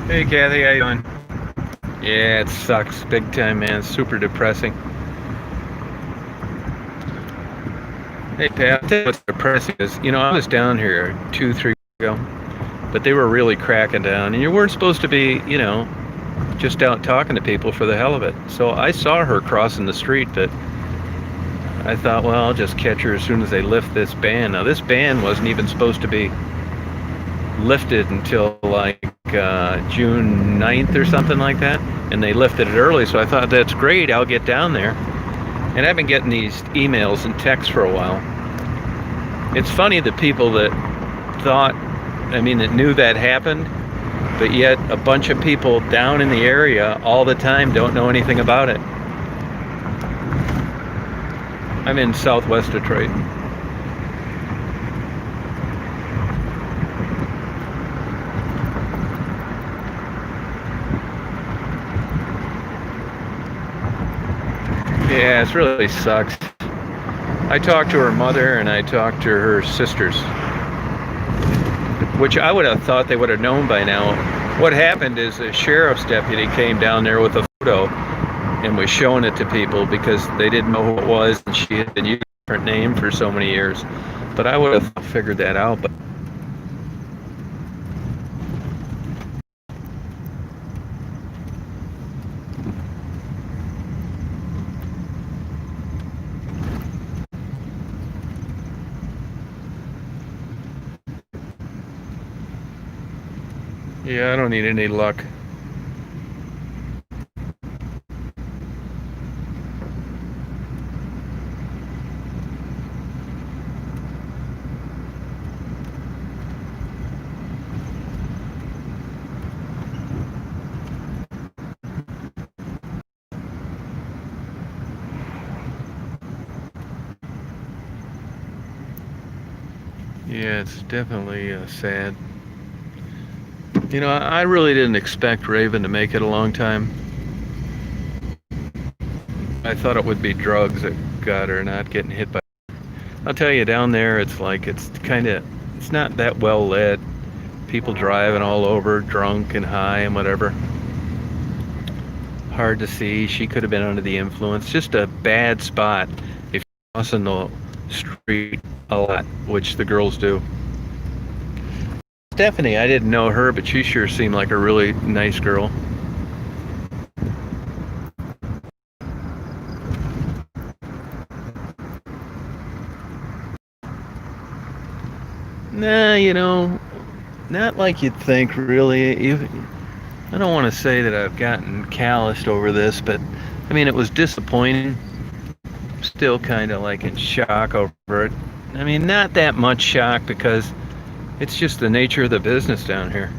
Hey Kathy, how you doing? Yeah, it sucks big time, man. Super depressing. Hey Pat, I'll tell you what's depressing is, I was down here 2, 3 weeks ago, but they were really cracking down, and you weren't supposed to be, just out talking to people for the hell of it. So I saw her crossing the street, but I thought, well, I'll just catch her as soon as they lift this ban. Now, this ban wasn't even supposed to be lifted until like June 9th or something like that, and they lifted it early, so I thought that's great, I'll get down there. And I've been getting these emails and texts for a while. It's funny the people that that knew that happened, but yet a bunch of people down in the area all the time don't know anything about it. I'm in Southwest Detroit. Yeah, it really sucks. I talked to her mother and I talked to her sisters, which I would have thought they would have known by now. What happened is a sheriff's deputy came down there with a photo and was showing it to people because they didn't know who it was, and she had been using a different name for so many years. But I would have figured that out. But yeah, I don't need any luck. Yeah, it's definitely sad. I really didn't expect Raven to make it a long time. I thought it would be drugs that got her, not getting hit by. I'll tell you, down there, it's not that well lit. People driving all over, drunk and high and whatever. Hard to see. She could have been under the influence. Just a bad spot if you're crossing the street a lot, which the girls do. Stephanie, I didn't know her, but she sure seemed like a really nice girl. Nah, not like you'd think, really. I don't want to say that I've gotten calloused over this, but it was disappointing. Still kind of like in shock over it. Not that much shock because it's just the nature of the business down here.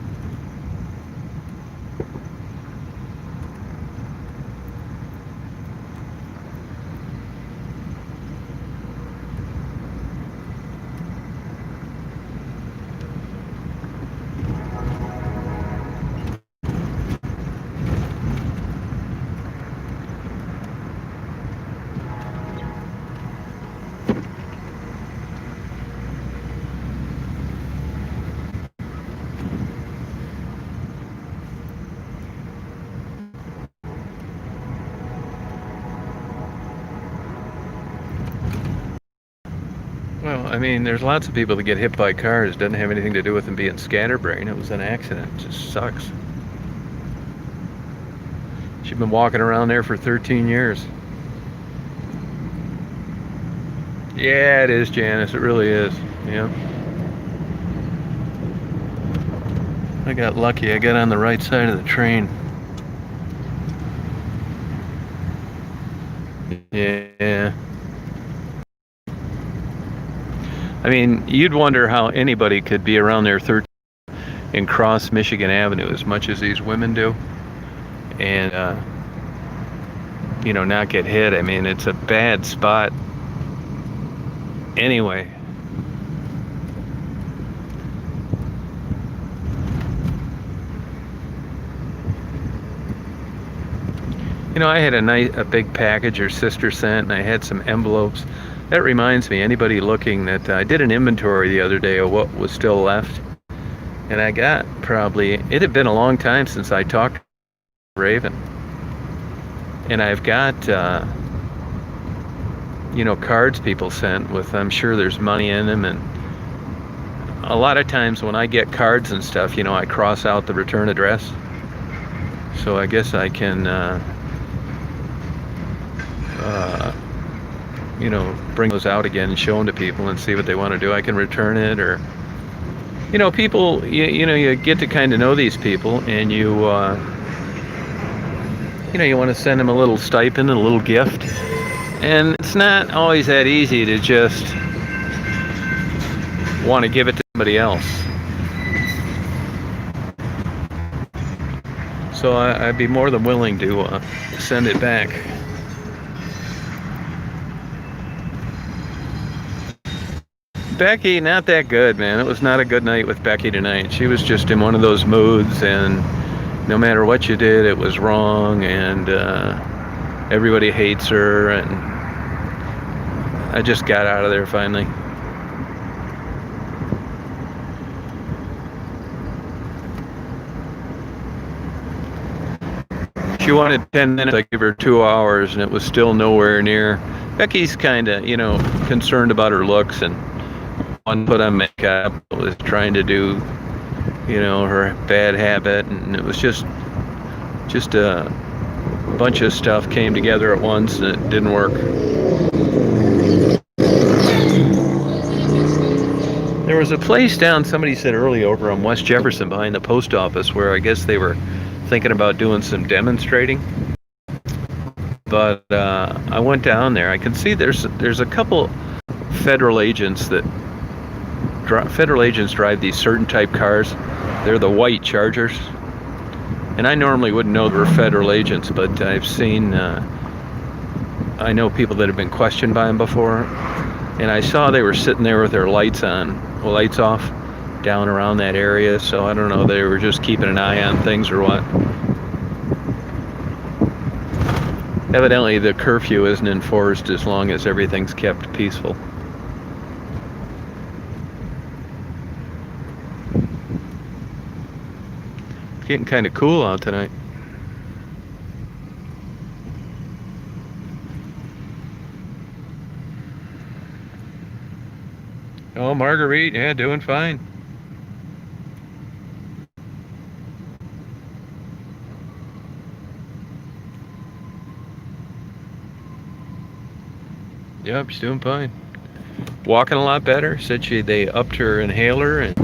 Well, there's lots of people that get hit by cars. It doesn't have anything to do with them being scatterbrained. It was an accident. It just sucks. She's been walking around there for 13 years. Yeah, it is, Janice. It really is. Yeah. I got lucky. I got on the right side of the train. Yeah. You'd wonder how anybody could be around there 13 and cross Michigan Avenue as much as these women do, and not get hit. It's a bad spot. Anyway. I had a big package her sister sent, and I had some envelopes. That reminds me, anybody looking, that I did an inventory the other day of what was still left, And I got probably, it had been a long time since I talked to Raven. And I've got, cards people sent with, I'm sure there's money in them. And a lot of times when I get cards and stuff, I cross out the return address. So I guess I can, bring those out again and show them to people and see what they want to do. I can return it, or, people, you get to kind of know these people, and you want to send them a little stipend, a little gift. And it's not always that easy to just want to give it to somebody else. So I'd be more than willing to send it back. Becky, not that good, man. It was not a good night with Becky tonight. She was just in one of those moods, and no matter what you did, it was wrong, and everybody hates her, and I just got out of there finally. She wanted 10 minutes. I gave her 2 hours, and it was still nowhere near. Becky's kind of, concerned about her looks, and one put on makeup, was trying to do, her bad habit, and it was just a bunch of stuff came together at once, and it didn't work. There was a place down, somebody said earlier, over on West Jefferson behind the post office, where I guess they were thinking about doing some demonstrating. But I went down there. I can see there's a couple federal agents drive these certain type cars. They're the white Chargers. And I normally wouldn't know they were federal agents, but I've seen, I know people that have been questioned by them before. And I saw they were sitting there with their lights off down around that area. So I don't know, they were just keeping an eye on things or what. Evidently the curfew isn't enforced as long as everything's kept peaceful. It's getting kind of cool out tonight. Oh, Marguerite, yeah, doing fine. Yep, she's doing fine. Walking a lot better. Said they upped her inhaler, and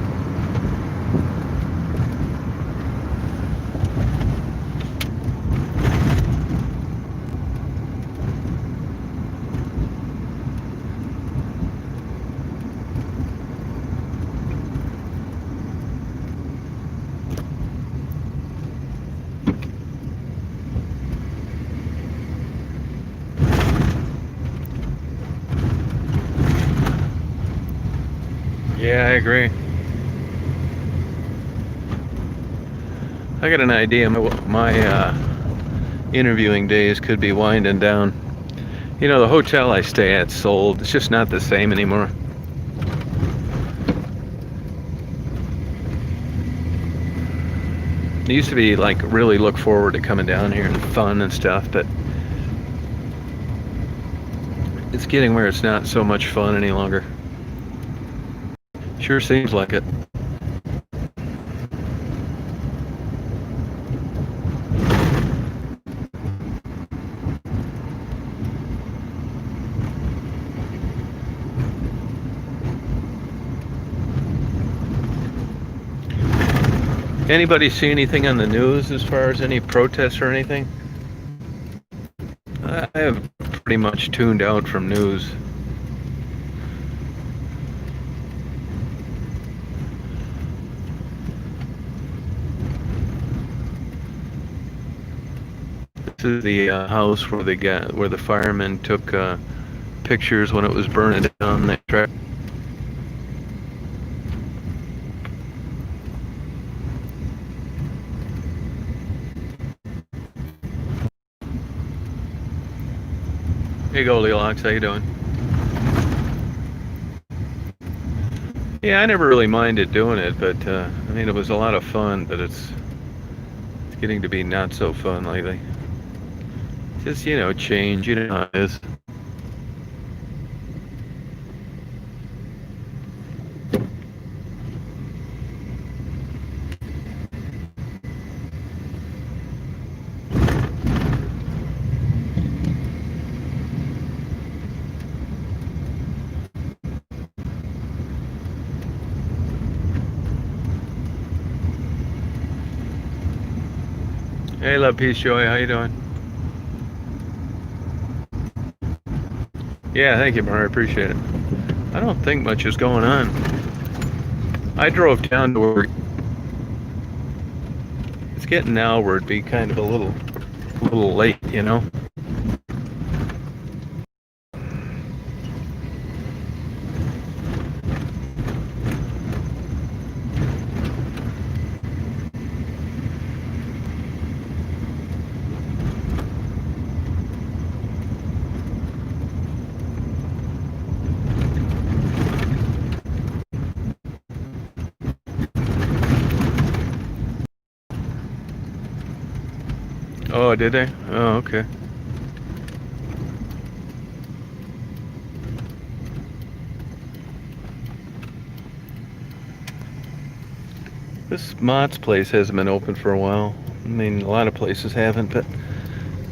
yeah, I agree. I got an idea. My interviewing days could be winding down. The hotel I stay at sold. It's just not the same anymore. It used to be like really look forward to coming down here and fun and stuff, but it's getting where it's not so much fun any longer. Sure seems like it. Anybody see anything on the news as far as any protests or anything? I have pretty much tuned out from news. This is the house where the firemen took pictures when it was burning down that track. Hey, Goldilocks, how you doing? Yeah, I never really minded doing it, but I mean, it was a lot of fun, but it's getting to be not so fun lately. Just, change, how it is. Hey, love, peace, joy. How you doing? Yeah, thank you, Mara. I appreciate it. I don't think much is going on. I drove down to where it's getting now where it'd be kind of a little late. Oh, did they? Oh, okay. This Mott's place hasn't been open for a while. I mean, a lot of places haven't, but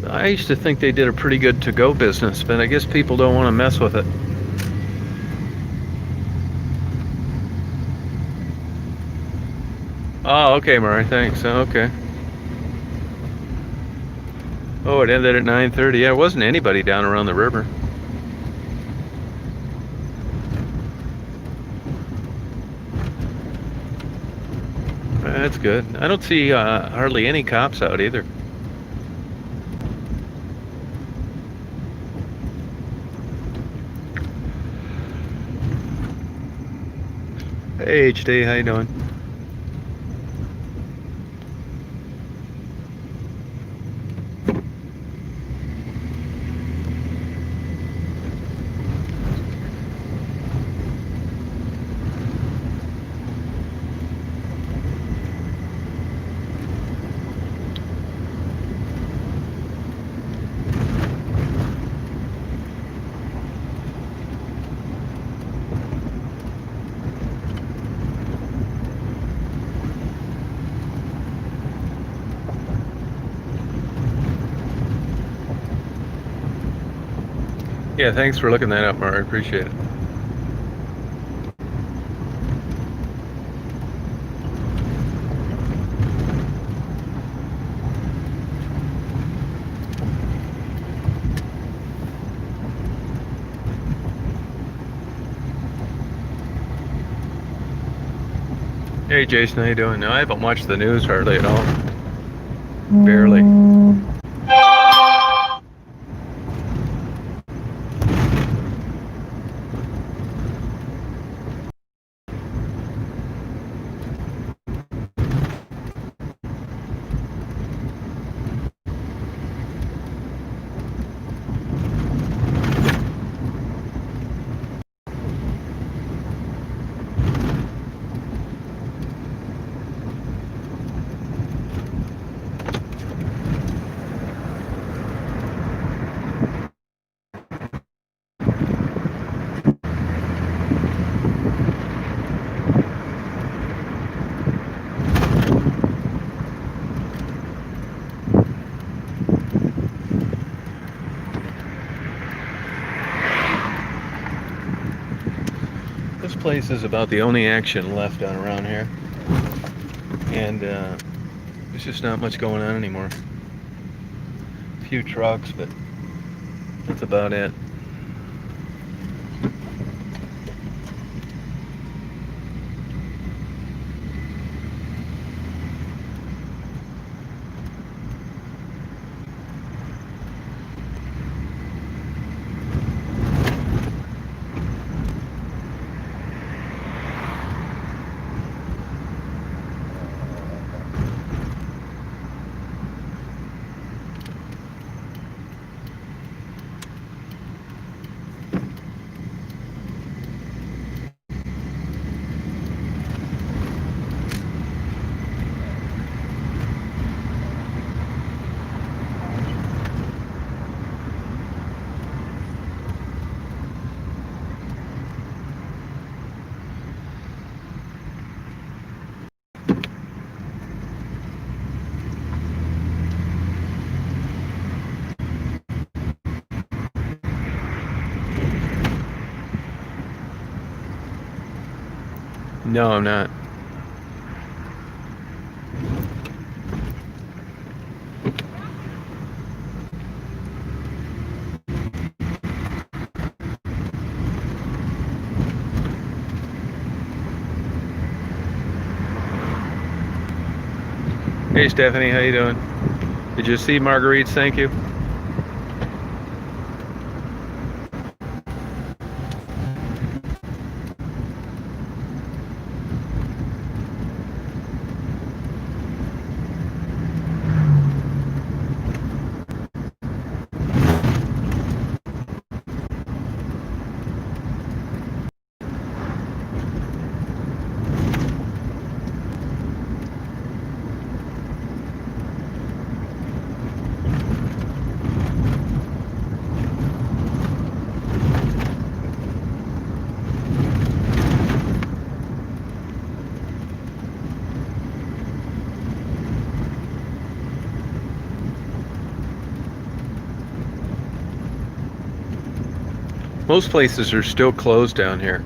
I used to think they did a pretty good to-go business, but I guess people don't want to mess with it. Oh, okay, Murray. Thanks. Okay. Oh, it ended at 9:30. Yeah, there wasn't anybody down around the river. That's good. I don't see hardly any cops out either. Hey, HD, how you doing? Yeah, thanks for looking that up, Murray. I appreciate it. Hey, Jason, how you doing? No, I haven't watched the news hardly at all. Barely. This place is about the only action left on around here, and there's just not much going on anymore. A few trucks, but that's about it. No, I'm not. Hey, Stephanie, how you doing? Did you see Marguerite's thank you? Most places are still closed down here.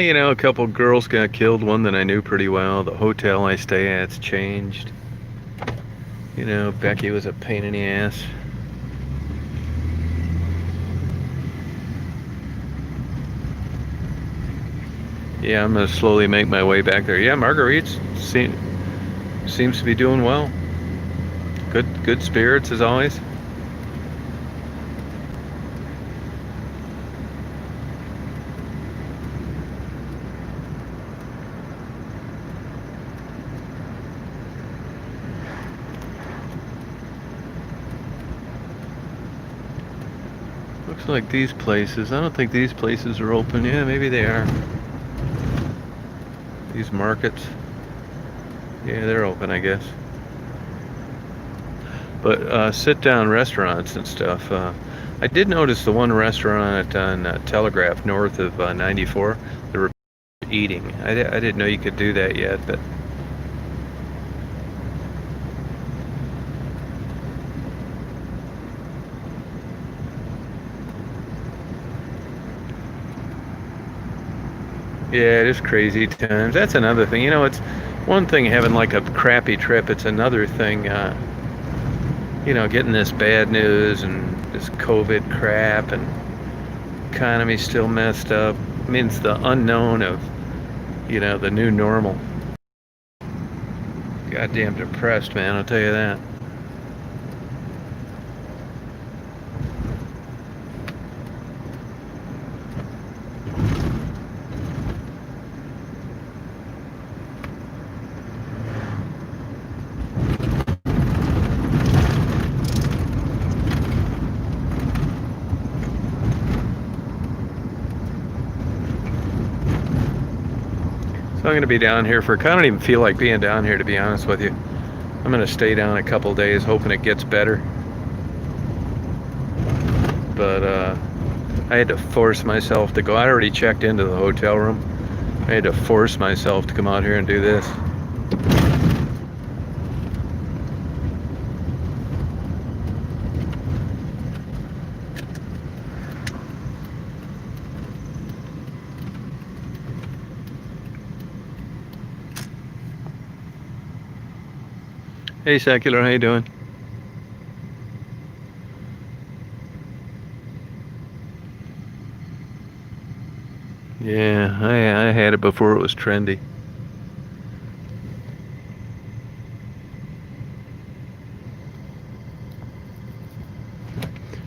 You know, a couple girls got killed, one that I knew pretty well. The hotel I stay at's changed. You know, Becky was a pain in the ass. Yeah, I'm gonna slowly make my way back there. Yeah, Marguerite's seems to be doing well. Good spirits as always. Looks like these places, I don't think these places are open. Yeah, maybe they are. These markets. Yeah, they're open, I guess. But sit-down restaurants and stuff. I did notice the one restaurant on Telegraph north of 94. They were eating. I didn't know you could do that yet, but yeah, it is crazy times. That's another thing. You know, it's one thing having like a crappy trip. It's another thing, you know, getting this bad news and this COVID crap and economy still messed up. I mean, it's the unknown of, you know, the new normal. Goddamn depressed, man, I'll tell you that. So I'm going to be down here for, I don't even feel like being down here, to be honest with you. I'm going to stay down a couple days, hoping it gets better. But I had to force myself to go. I already checked into the hotel room. I had to force myself to come out here and do this. Hey, Secular, how you doing? Yeah, I had it before it was trendy.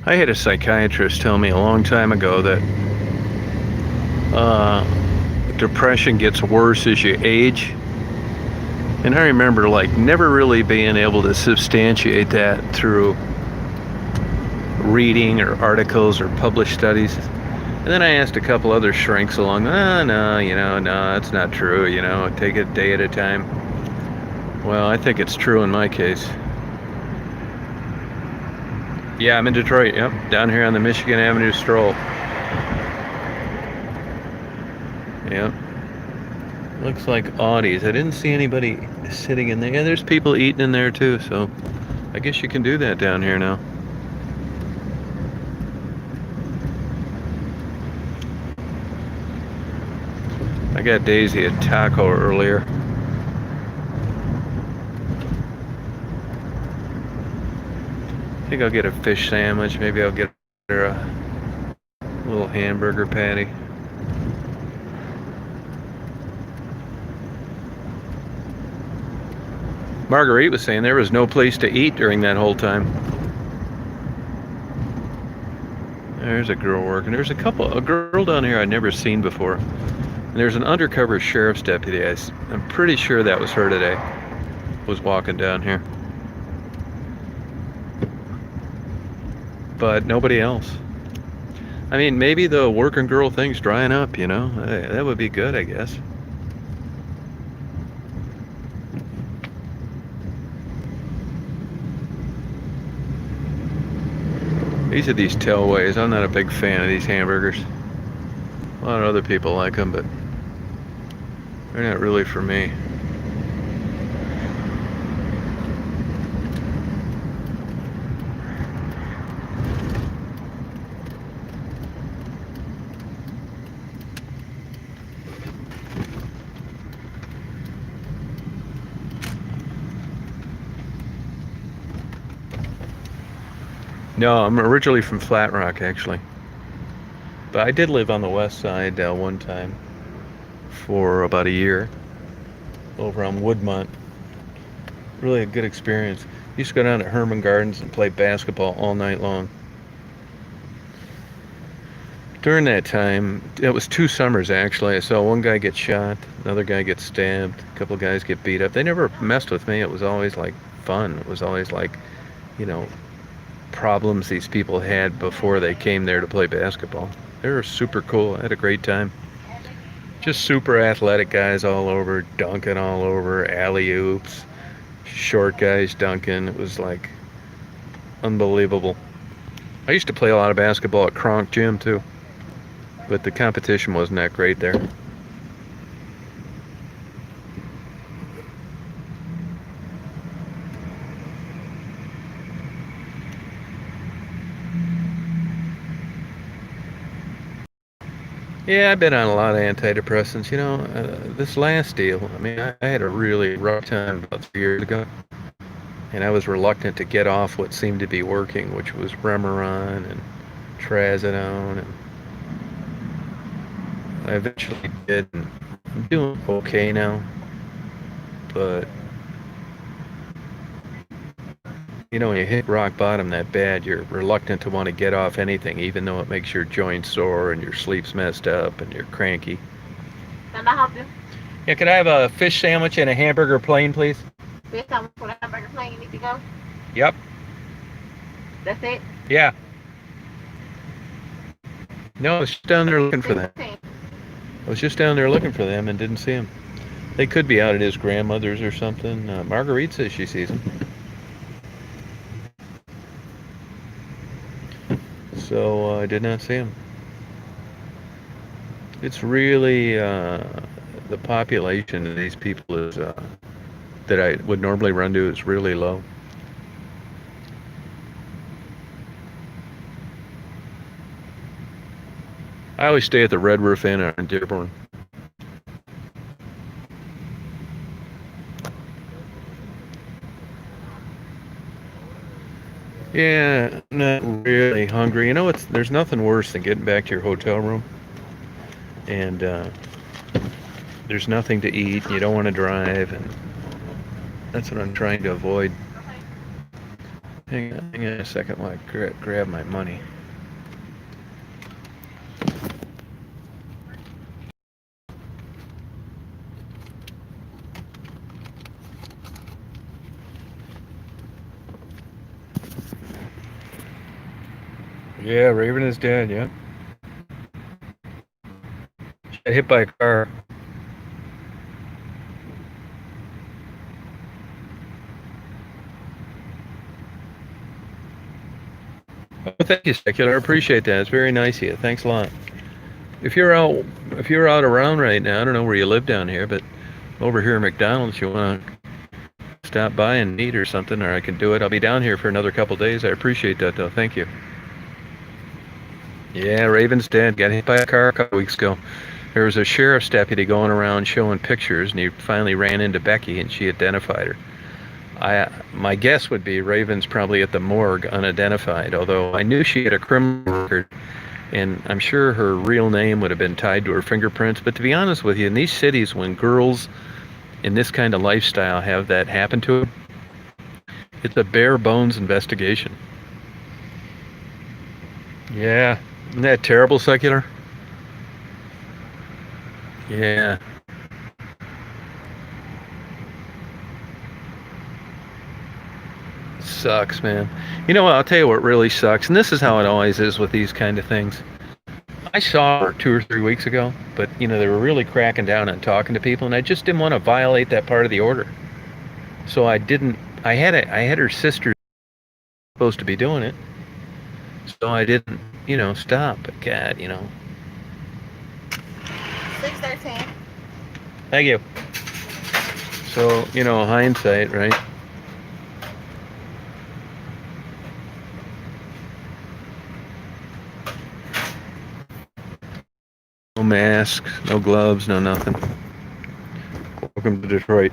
I had a psychiatrist tell me a long time ago that depression gets worse as you age. And I remember like never really being able to substantiate that through reading or articles or published studies. And then I asked a couple other shrinks along, no, you know, no, that's not true, you know, take it a day at a time. Well, I think it's true in my case. Yeah, I'm in Detroit, yep, down here on the Michigan Avenue stroll. Yeah. Looks like Audis. I didn't see anybody sitting in there. Yeah, there's people eating in there too, so I guess you can do that down here now. I got Daisy a taco earlier. I think I'll get a fish sandwich. Maybe I'll get her a little hamburger patty. Marguerite was saying there was no place to eat during that whole time. There's a girl working. There's a girl down here I'd never seen before. And there's an undercover sheriff's deputy. I'm pretty sure that was her today. Was walking down here. But nobody else. I mean, maybe the working girl thing's drying up, you know? That would be good, I guess. These are these tailways. I'm not a big fan of these hamburgers. A lot of other people like them, but they're not really for me. No, I'm originally from Flat Rock, actually. But I did live on the west side one time for about a year over on Woodmont. Really a good experience. Used to go down to Herman Gardens and play basketball all night long. During that time, it was 2 summers actually. I saw one guy get shot, another guy get stabbed, a couple of guys get beat up. They never messed with me. It was always like fun. It was always like, you know, problems these people had before they came there to play basketball. They were super cool. I had a great time. Just super athletic guys all over, dunking all over, alley-oops, short guys dunking. It was like unbelievable. I used to play a lot of basketball at Kronk Gym too, but the competition wasn't that great there. Yeah, I've been on a lot of antidepressants. You know, this last deal, I mean, I had a really rough time about 3 years ago, and I was reluctant to get off what seemed to be working, which was Remeron and Trazodone, and I eventually did, and I'm doing okay now, but you know, when you hit rock bottom that bad, you're reluctant to want to get off anything, even though it makes your joints sore and your sleep's messed up and you're cranky. Can I help you? Yeah, could I have a fish sandwich and a hamburger plain, please? Fish sandwich for the hamburger plain. You need to go? Yep. That's it? Yeah. No, I was just down there looking for them. I was just down there looking for them and didn't see them. They could be out at his grandmother's or something. Marguerite says she sees them. So I did not see him. It's really the population of these people is that I would normally run to is really low. I always stay at the Red Roof Inn in Dearborn. Yeah, not really hungry. You know, there's nothing worse than getting back to your hotel room and there's nothing to eat. And you don't want to drive, and that's what I'm trying to avoid. Hang on a second while I grab my money. Yeah, Raven is dead, yeah. She got hit by a car. Oh, thank you, Secular. I appreciate that. It's very nice of you. Thanks a lot. If you're out if you're out around right now, I don't know where you live down here, but over here at McDonald's, you want to stop by and meet or something, or I can do it. I'll be down here for another couple days. I appreciate that, though. Thank you. Yeah, Raven's dead. Got hit by a car a couple weeks ago. There was a sheriff's deputy going around showing pictures, and he finally ran into Becky, and she identified her. My guess would be Raven's probably at the morgue unidentified, although I knew she had a criminal record, and I'm sure her real name would have been tied to her fingerprints. But to be honest with you, in these cities, when girls in this kind of lifestyle have that happen to them, it's a bare bones investigation. Yeah, isn't that terrible, Secular? Yeah. Sucks, man. You know what? I'll tell you what really sucks, and this is how it always is with these kind of things. I saw her 2 or 3 weeks ago, but you know they were really cracking down on talking to people, and I just didn't want to violate that part of the order. So I didn't. I had her sister supposed to be doing it, so I didn't. Stop. But God, 6:13. Thank you. So hindsight, right? No masks, no gloves, no nothing. Welcome to Detroit.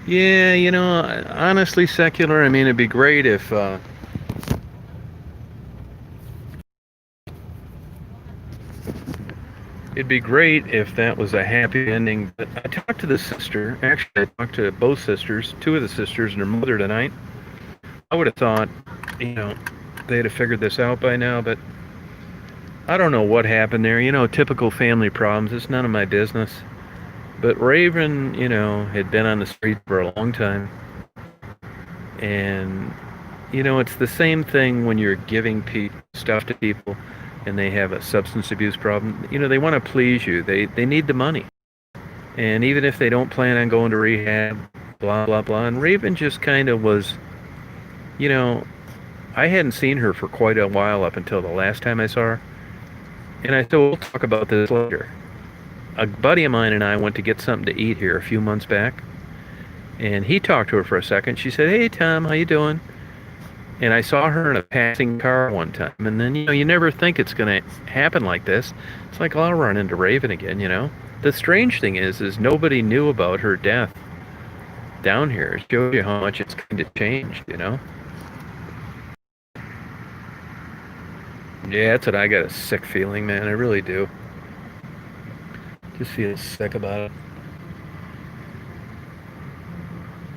Yeah, honestly, Secular, I mean, it'd be great if that was a happy ending. But I talked to the sister. Actually, I talked to both sisters, 2 of the sisters and her mother tonight. I would have thought, they'd have figured this out by now, but I don't know what happened there. Typical family problems. It's none of my business. But Raven, had been on the street for a long time. And, it's the same thing when you're giving stuff to people and they have a substance abuse problem. They want to please you. They need the money. And even if they don't plan on going to rehab, blah, blah, blah. And Raven just kind of was, I hadn't seen her for quite a while up until the last time I saw her. And I said, we'll talk about this later. A buddy of mine and I went to get something to eat here a few months back. And he talked to her for a second. She said, "Hey, Tom, how you doing?" And I saw her in a passing car one time. And then, you never think it's going to happen like this. It's like, I'll run into Raven again, The strange thing is nobody knew about her death down here. It shows you how much it's kind of changed, Yeah, that's what I got, a sick feeling, man. I really do. Just feel sick about it.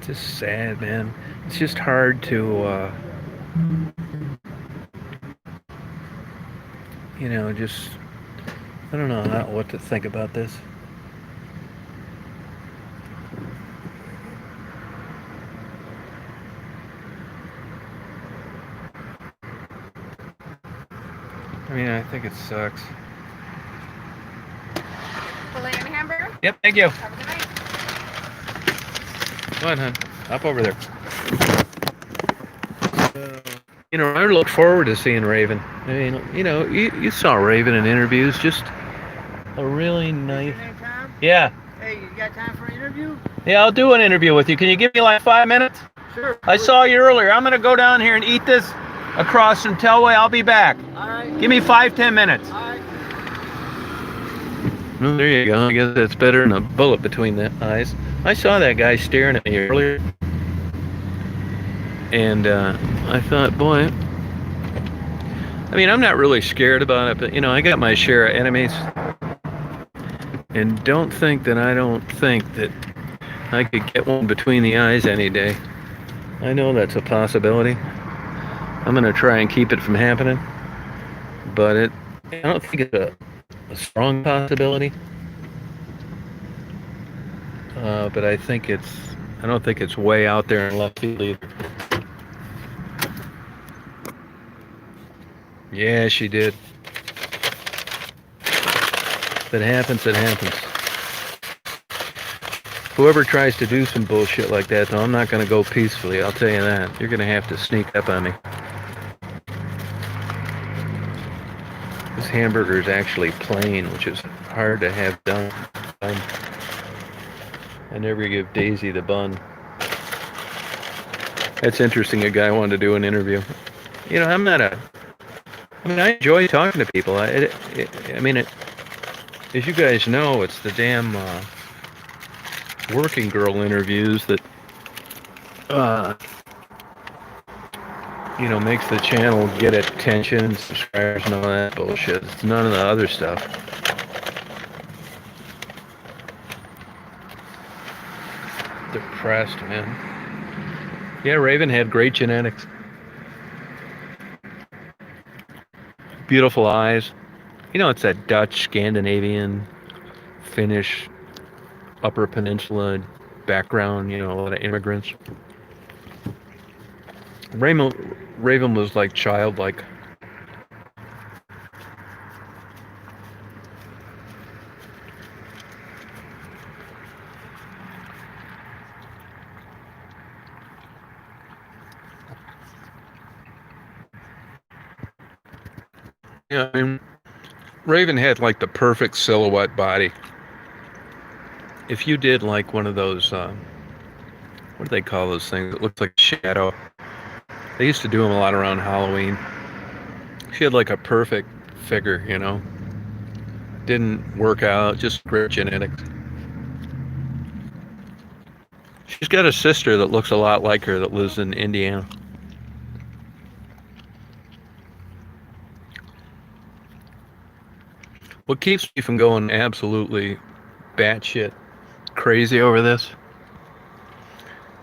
Just sad, man. It's just hard to, just, I don't know what to think about this. I mean, I think it sucks. Filet and hamburger? Yep, thank you. Have a good night. Go on, hon. Up over there. I look forward to seeing Raven. I mean, you saw Raven in interviews. Just a really nice. Your name, Tom? Yeah. Hey, you got time for an interview? Yeah, I'll do an interview with you. Can you give me like 5 minutes? Sure. I saw you earlier. I'm gonna go down here and eat this across from Telway. I'll be back. All right. Give me 5-10 minutes. All right. Well, there you go. I guess that's better than a bullet between the eyes. I saw that guy staring at me earlier. And I thought, boy, I mean, I'm not really scared about it, but, I got my share of enemies. And don't think that I could get one between the eyes any day. I know that's a possibility. I'm going to try and keep it from happening. But I don't think it's a strong possibility. But I don't think it's way out there in left field either. Yeah, she did. If it happens, it happens. Whoever tries to do some bullshit like that, though, I'm not going to go peacefully. I'll tell you that. You're going to have to sneak up on me. This hamburger is actually plain, which is hard to have done. I never give Daisy the bun. That's interesting. A guy wanted to do an interview. You know, I enjoy talking to people. As you guys know, it's the damn working girl interviews that, makes the channel get attention, subscribers, and all that bullshit. It's none of the other stuff. Depressed, man. Yeah, Raven had great genetics. Beautiful eyes. You know, it's that Dutch, Scandinavian, Finnish, Upper Peninsula background, a lot of immigrants. Raven was like childlike. Yeah, Raven had like the perfect silhouette body. If you did like one of those, what do they call those things? It looks like shadow. They used to do them a lot around Halloween. She had like a perfect figure, Didn't work out, just great genetics. She's got a sister that looks a lot like her that lives in Indiana. What keeps me from going absolutely batshit crazy over this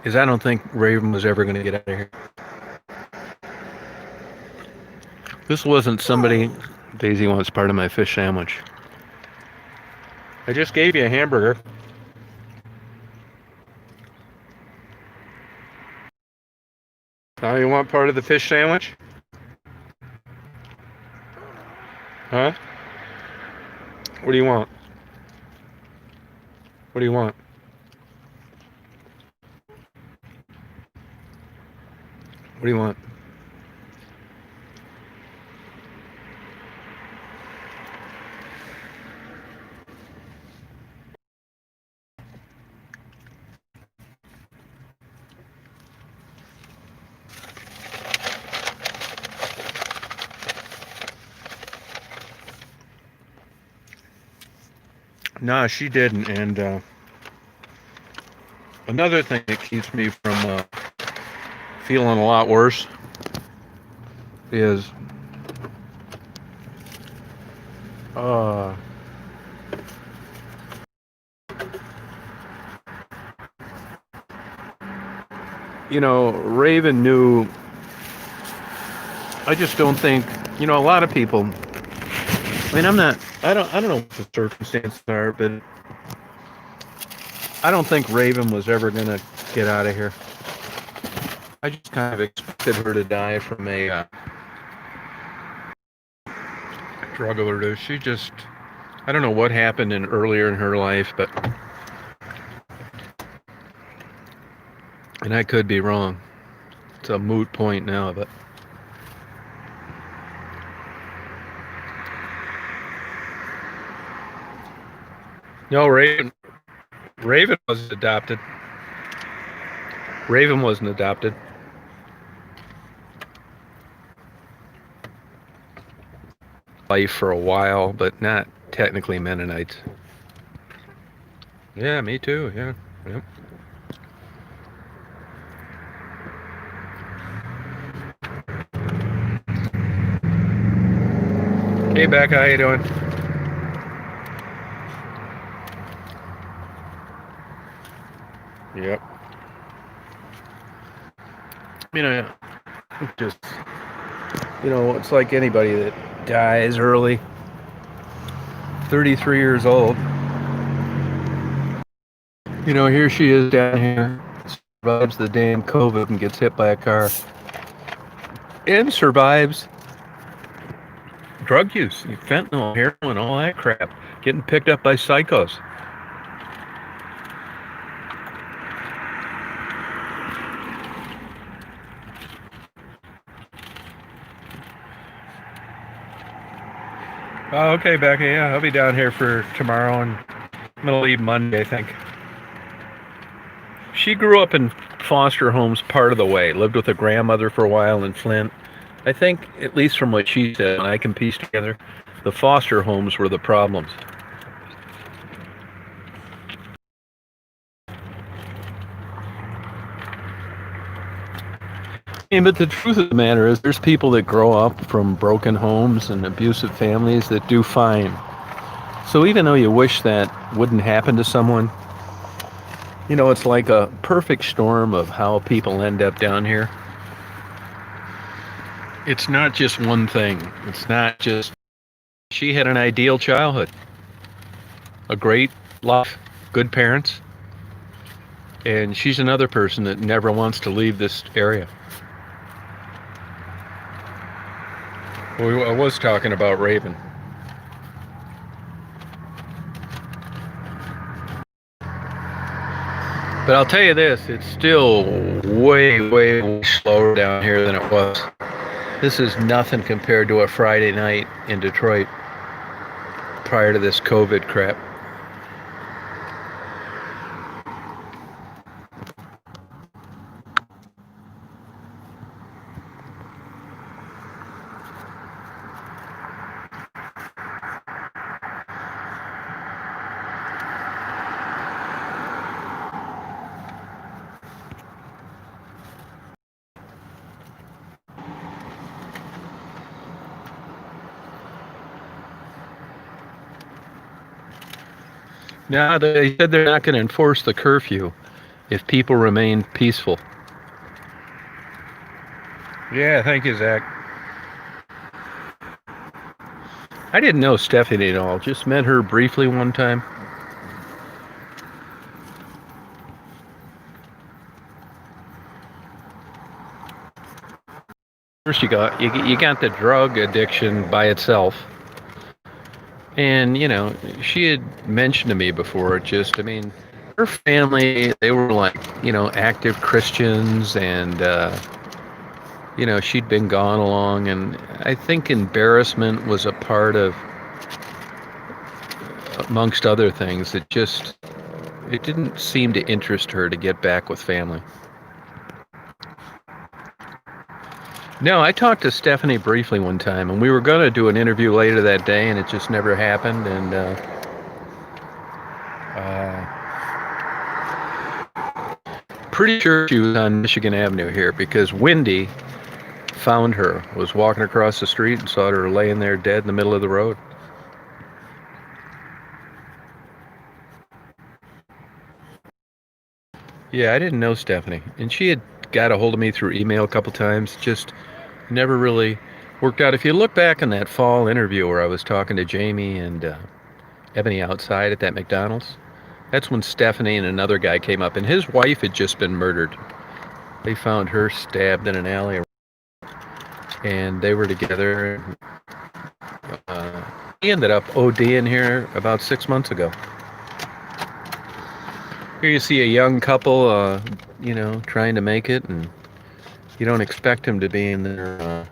is I don't think Raven was ever going to get out of here. This wasn't somebody... Daisy wants part of my fish sandwich. I just gave you a hamburger. Now you want part of the fish sandwich? Huh? What do you want? What do you want? What do you want? No, she didn't. And another thing that keeps me from feeling a lot worse is Raven knew. I just don't think, a lot of people. I don't know what the circumstances are, but I don't think Raven was ever going to get out of here. I just kind of expected her to die from a drug overdose. She just, I don't know what happened earlier in her life, and I could be wrong. It's a moot point now, but no, Raven wasn't adopted. Raven wasn't adopted. Life for a while, but not technically Mennonites. Yeah, me too. Yeah. Yep. Hey, Becca, how you doing? Yep. Just, it's like anybody that dies early. 33 years old. Here she is down here, survives the damn COVID and gets hit by a car. And survives drug use, fentanyl, heroin, all that crap. Getting picked up by psychos. Oh, okay, Becky. Yeah, I'll be down here for tomorrow, and I'm gonna leave Monday, I think. She grew up in foster homes part of the way. Lived with a grandmother for a while in Flint. I think, at least from what she said, and I can piece together, the foster homes were the problems. But the truth of the matter is, there's people that grow up from broken homes and abusive families that do fine. So even though you wish that wouldn't happen to someone, it's like a perfect storm of how people end up down here. It's not just one thing. It's not just she had an ideal childhood, a great life, good parents, and she's another person that never wants to leave this area. Well, I was talking about Raven. But I'll tell you this, it's still way, way slower down here than it was. This is nothing compared to a Friday night in Detroit prior to this COVID crap. Now, they said they're not going to enforce the curfew if people remain peaceful. Yeah, thank you, Zach. I didn't know Stephanie at all. Just met her briefly one time. First, you got the drug addiction by itself, and she had mentioned to me before. Her family, they were like active Christians, and she'd been gone along, and I think embarrassment was a part of, amongst other things, it didn't seem to interest her to get back with family. No, I talked to Stephanie briefly one time, and we were going to do an interview later that day, and it just never happened. And pretty sure she was on Michigan Avenue here, because Wendy found her, was walking across the street and saw her laying there dead in the middle of the road. Yeah, I didn't know Stephanie, and she had got a hold of me through email a couple times, just never really worked out. If you look back on that fall interview where I was talking to Jamie and Ebony outside at that McDonald's, that's when Stephanie and another guy came up, and his wife had just been murdered. They found her stabbed in an alley, and they were together. He ended up ODing here about 6 months ago. Here you see a young couple, trying to make it, and you don't expect them to be in their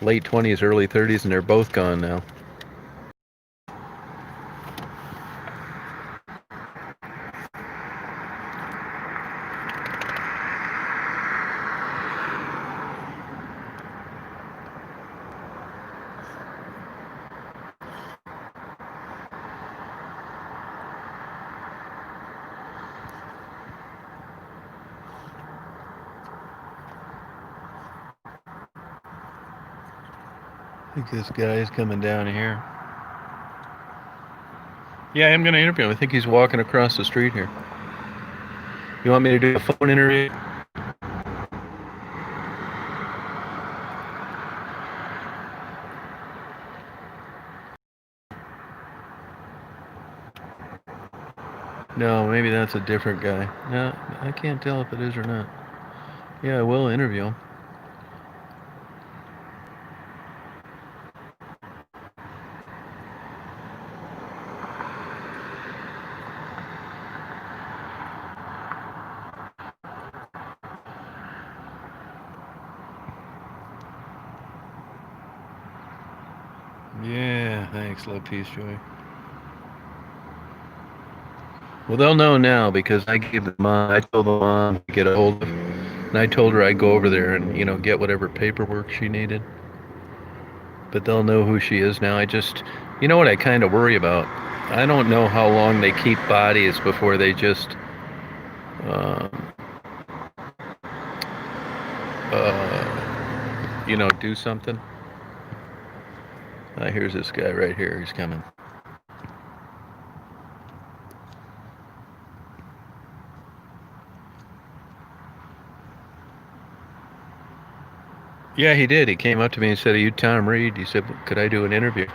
late 20s, early 30s, and they're both gone now. I think this guy is coming down here. Yeah, I'm going to interview him. I think he's walking across the street here. You want me to do a phone interview? No, maybe that's a different guy. No, I can't tell if it is or not. Yeah, I will interview him. Yeah, thanks. Thanks, love, peace, joy. Well, they'll know now because I gave the mom. I told the mom to get a hold of, and I told her I'd go over there and get whatever paperwork she needed. But they'll know who she is now. You know what I kind of worry about? I don't know how long they keep bodies before they just, do something. Here's this guy right here. He's coming. Yeah, he did. He came up to me and said, "Are you Tom Reed?" He said, "Could I do an interview?"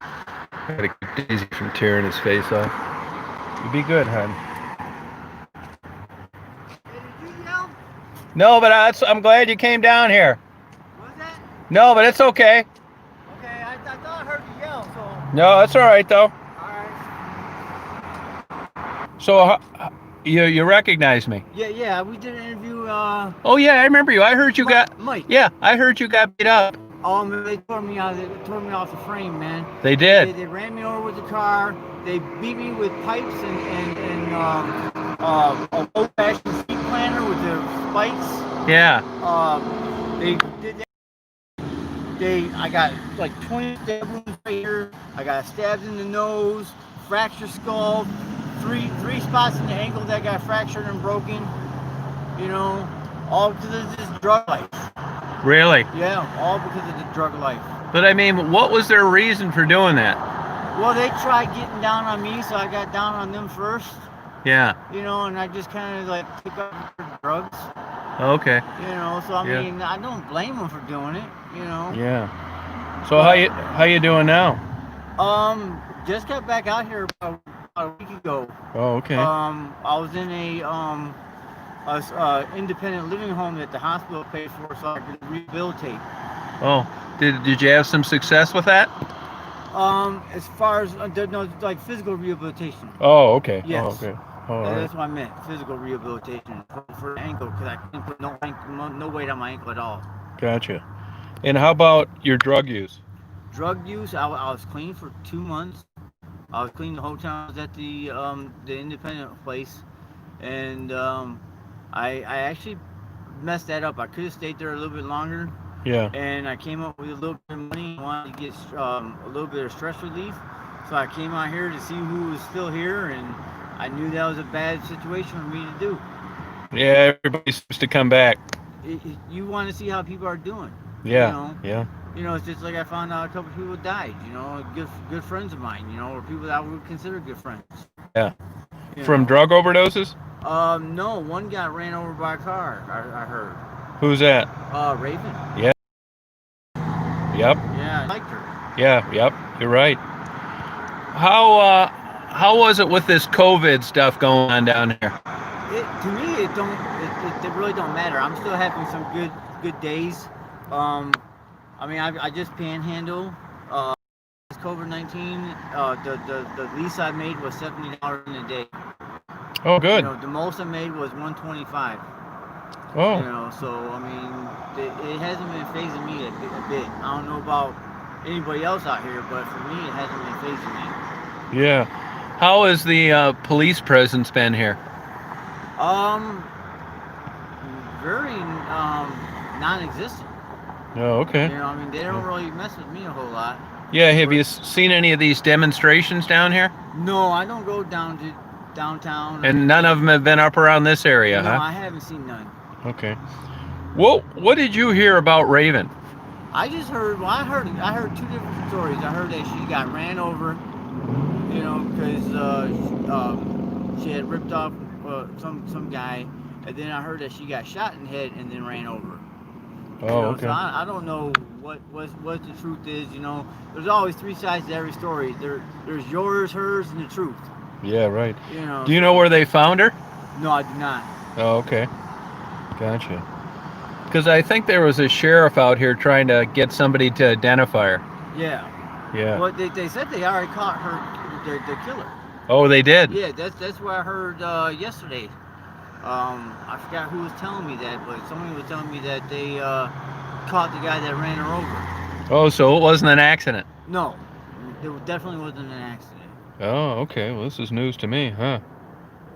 I had to keep Daisy from tearing his face off. You be good, hon. Hey, did you yell? No, but I'm glad you came down here. Was that? No, but it's okay. Okay, I thought I heard you yell, so. No, it's all right though. Alright. So you recognize me? Yeah, we did an interview, Oh yeah, I remember you. I heard you got. Mike. Yeah, I heard you got beat up. They tore me off the frame, man. They did. They ran me over with the car. They beat me with pipes and a old-fashioned seat planter with the spikes. Yeah. They did that. I got like 20 stab wounds right here. I got stabbed in the nose, fractured skull, three spots in the ankle that got fractured and broken. All because of this drug life. Really? Yeah, all because of the drug life. But I mean, what was their reason for doing that? Well, they tried getting down on me, so I got down on them first. Yeah. And I just kind of like took up the drugs. Okay. So I Yeah. mean, I don't blame them for doing it. Yeah. So how you doing now? Just got back out here about a week ago. Oh, okay. I was in a independent living home that the hospital paid for, so I could rehabilitate. Oh, did you have some success with that? As far as like physical rehabilitation. Oh, okay. Yes. Oh, okay. Oh, all right. That's what I meant, physical rehabilitation for the ankle, because I couldn't put no weight on my ankle at all. Gotcha. And how about your drug use? Drug use, I was clean for 2 months. I was clean the whole time I was at the independent place, and I actually messed that up. I could have stayed there a little bit longer. Yeah. And I came up with a little bit of money. I wanted to get a little bit of stress relief, so I came out here to see who was still here, and I knew that was a bad situation for me to do. Yeah, everybody's supposed to come back. You want to see how people are doing. Yeah. Yeah. It's just like I found out a couple of people died. Good friends of mine. Or people that I would consider good friends. Yeah. From drug overdoses? No, one got ran over by a car. I heard. Who's that? Raven. Yeah. Yep. Yeah, I liked her. Yeah. Yep. You're right. How was it with this COVID stuff going on down here? To me, it really don't matter. I'm still having some good days. I mean, I just panhandle. This COVID-19. The least I made was $70 in a day. Oh, good. The most I made was $125. Oh. So I mean, it hasn't been phasing me a bit. I don't know about anybody else out here, but for me, it hasn't been phasing me. Yeah. How has the police presence been here? Very non-existent. Oh, okay. I mean, they don't really mess with me a whole lot. Yeah. Have you seen any of these demonstrations down here? No, I don't go down to downtown. And none of them have been up around this area, No, huh? I haven't seen none. Okay. What did you hear about Raven? I just heard. Well, I heard two different stories. I heard that she got ran over, because she had ripped off some guy, and then I heard that she got shot in the head and then ran over. Oh, okay. So I don't know what the truth is. There's always three sides to every story. There's yours, hers, and the truth. Yeah, right. Do Do you know where they found her? No, I do not. Oh, okay. Gotcha. Because I think there was a sheriff out here trying to get somebody to identify her. Yeah. Yeah. Well, they said they already caught her, the killer. Oh, they did? Yeah, that's what I heard yesterday. I forgot who was telling me that, but somebody was telling me that they caught the guy that ran her over. Oh, so it wasn't an accident? No, It definitely wasn't an accident. Oh, okay. Well, this is news to me, huh?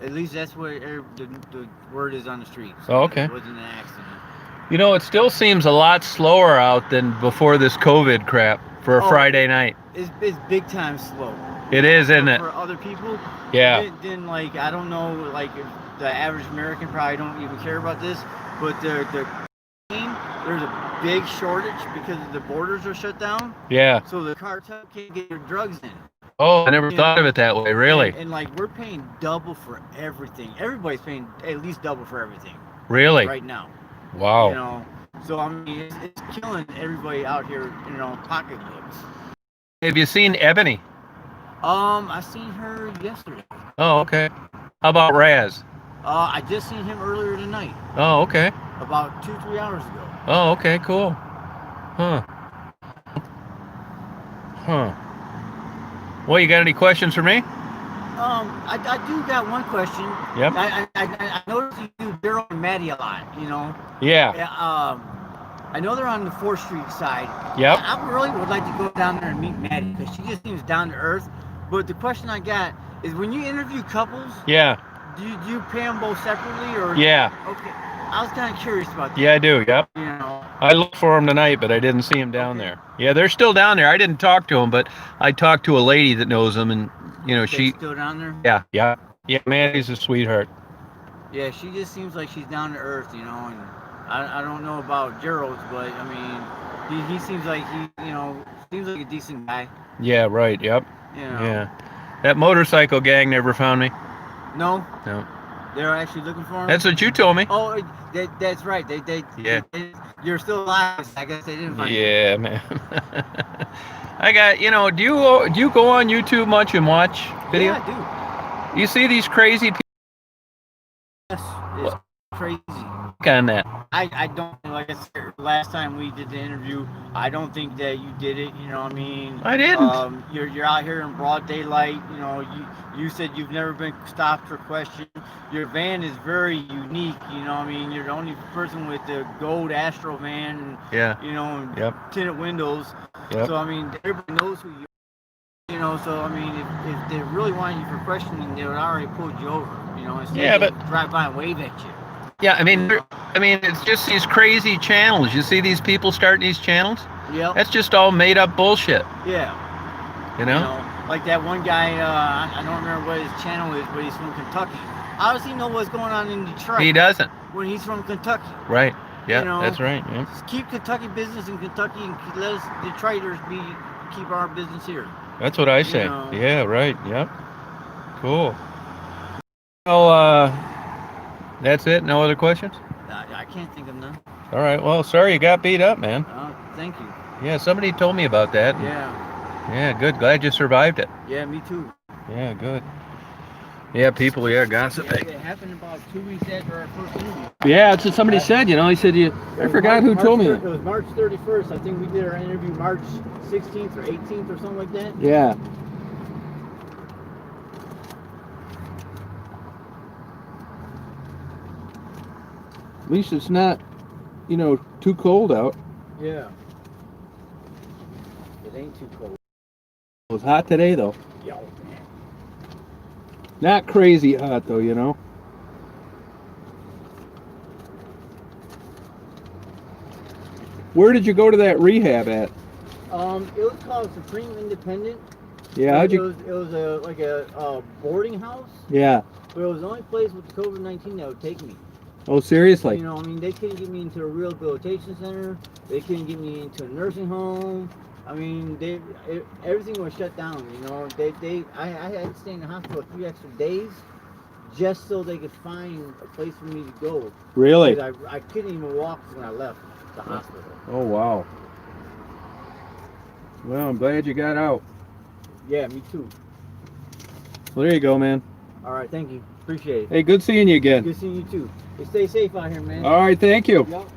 At least that's what the word is on the streets. Oh, okay. It wasn't an accident. You know, it still seems a lot slower out than before this COVID crap for a Oh, Friday night. It's big time slow. It is, isn't it? For other people, Yeah. then like I don't know, like if the average American probably don't even care about this, but there's a big shortage because the borders are shut down, Yeah. so the cartel can't get their drugs in. Oh, I never You thought know, of it that way, really. And like we're paying double for everything. Everybody's paying at least double for everything Really? right now. Wow. You know, so I mean it's killing everybody out here. You know, pocketbooks. Have you seen Ebony? I seen her yesterday. Oh, okay. How about Raz? I just seen him earlier tonight, Oh, okay. about 2-3 hours ago. Oh, okay, cool. Huh. Huh. Well, you got any questions for me? I do got one question. Yep. I noticed you do Daryl and Maddie a lot. You know. Yeah. I know they're on the 4th Street side. Yep. I really would like to go down there and meet Maddie because she just seems down to earth. But the question I got is, when you interview couples, Yeah. do you pay them both separately or? Yeah. Okay. I was kind of curious about that. Yeah, I do. Yep. You know. I looked for them tonight, but I didn't see them down Okay. there. Yeah, they're still down there. I didn't talk to them, but I talked to a lady that knows them, and you know, They're she. still down there. Yeah. Maddie's a sweetheart. Yeah, she just seems like she's down to earth, you know, and I don't know about Gerald's, but I mean, he seems like seems like a decent guy, Yeah. Right. Yep. you know. Yeah. That motorcycle gang never found me. No, No. they're actually looking for him. That's what you told me. Oh, that's right. Yeah. You're still alive. I guess they didn't find you. Yeah, man. I got. You know, do you go on YouTube much and watch video? Yeah, I You see these crazy people do. Yes, it's crazy. on that. I don't, like I said last time we did the interview, I don't think that you did it, you know what I mean? I didn't. You're out here in broad daylight, you know, you said you've never been stopped for question. Your van is very unique, you know what I mean? You're the only person with the gold Astro van, and, Yeah. you know, and Yep. tinted windows. Yep. So I mean, everybody knows who you are, you know, so I mean, if they really wanted you for questioning, they would already pulled you over, you know, instead Yeah, of but- drive by and wave at you. Yeah. I mean, it's just these crazy channels. You see these people starting these channels? Yep. That's just all made up bullshit. Yeah. You know? Like that one guy, I don't remember what his channel is, but he's from Kentucky. I obviously know what's going on in Detroit He doesn't. when he's from Kentucky. Right. Yeah. You know? That's right. Yeah. Just keep Kentucky business in Kentucky and let us Detroiters keep our business here. That's what I say. know. Yeah. Right. Yep. Cool. Well, that's it. No other questions? I can't think of none. All right. Well, sorry you got beat up, man. Thank you. Yeah. Somebody told me about that. Yeah. Yeah. Good. Glad you survived it. Yeah, me too. Yeah. Good. Yeah. People. Yeah. Gossiping. It happened about 2 weeks after our first interview. Yeah. That's what somebody said. You know. He said you. I forgot who told me. It was March 31st. I think we did our interview March 16th or 18th or something like that. Yeah. At least it's not, you know, too cold out. Yeah. It ain't too cold. It was hot today, though. Yo. Not crazy hot, though, you know. Where did you go to that rehab at? It was called Supreme Independent. Yeah, how'd It you? was like a boarding house, Yeah. but it was the only place with COVID-19 that would take me. Oh, seriously? You know, I mean, they couldn't get me into a rehabilitation center. They couldn't get me into a nursing home. I mean, everything was shut down. You know, I had to stay in the hospital 3 extra days just so they could find a place for me to go. Really? Because I couldn't even walk when I left the hospital. Oh, wow. Well, I'm glad you got out. Yeah, me too. Well, there you go, man. All right, thank you. Appreciate it. Hey, good seeing you again. Good seeing you too. Hey, stay safe out here, man. All right, thank you. Yep.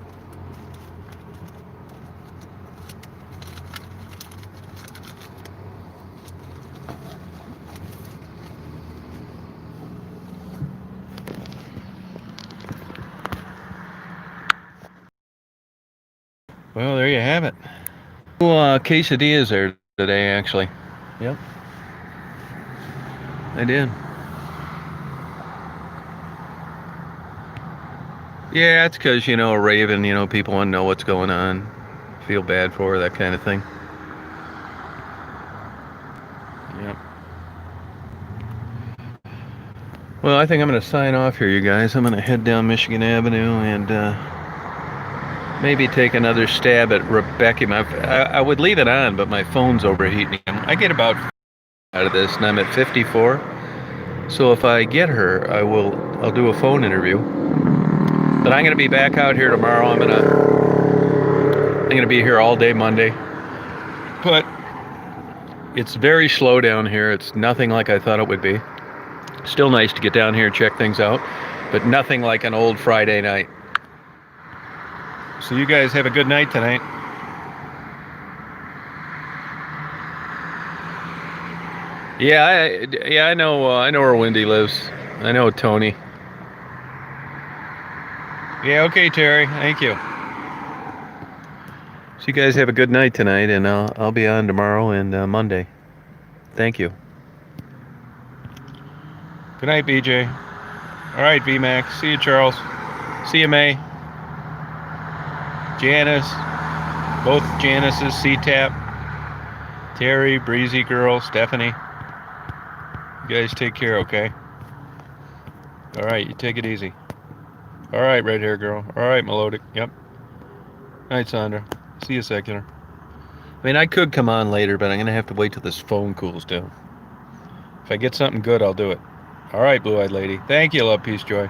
Well, there you have it. Quesadillas there today, actually. Yep. I did. Yeah, it's because, Raven, people want to know what's going on. Feel bad for her, that kind of thing. Yep. Well, I think I'm going to sign off here, you guys. I'm going to head down Michigan Avenue and maybe take another stab at Rebecca. I would leave it on, but my phone's overheating. I get about out of this, and I'm at 54. So if I get her, I'll do a phone interview. But I'm going to be back out here tomorrow. I'm going to be here all day Monday. But it's very slow down here. It's nothing like I thought it would be. Still nice to get down here and check things out, but nothing like an old Friday night. So you guys have a good night tonight. Yeah, I know where Wendy lives. I know Tony. Yeah, okay, Terry. Thank you. So you guys have a good night tonight, and I'll be on tomorrow and Monday. Thank you. Good night, BJ. All right, VMAX. See you, Charles. See you, May. Janice. Both Janices, CTAP. Terry, Breezy Girl, Stephanie. You guys take care, okay? All right, you take it easy. All right, red hair girl. All right, Melodic. Yep. Night, Sandra. See you, Secular. I mean, I could come on later, but I'm going to have to wait till this phone cools down. If I get something good, I'll do it. All right, Blue-Eyed Lady. Thank you, love, peace, joy.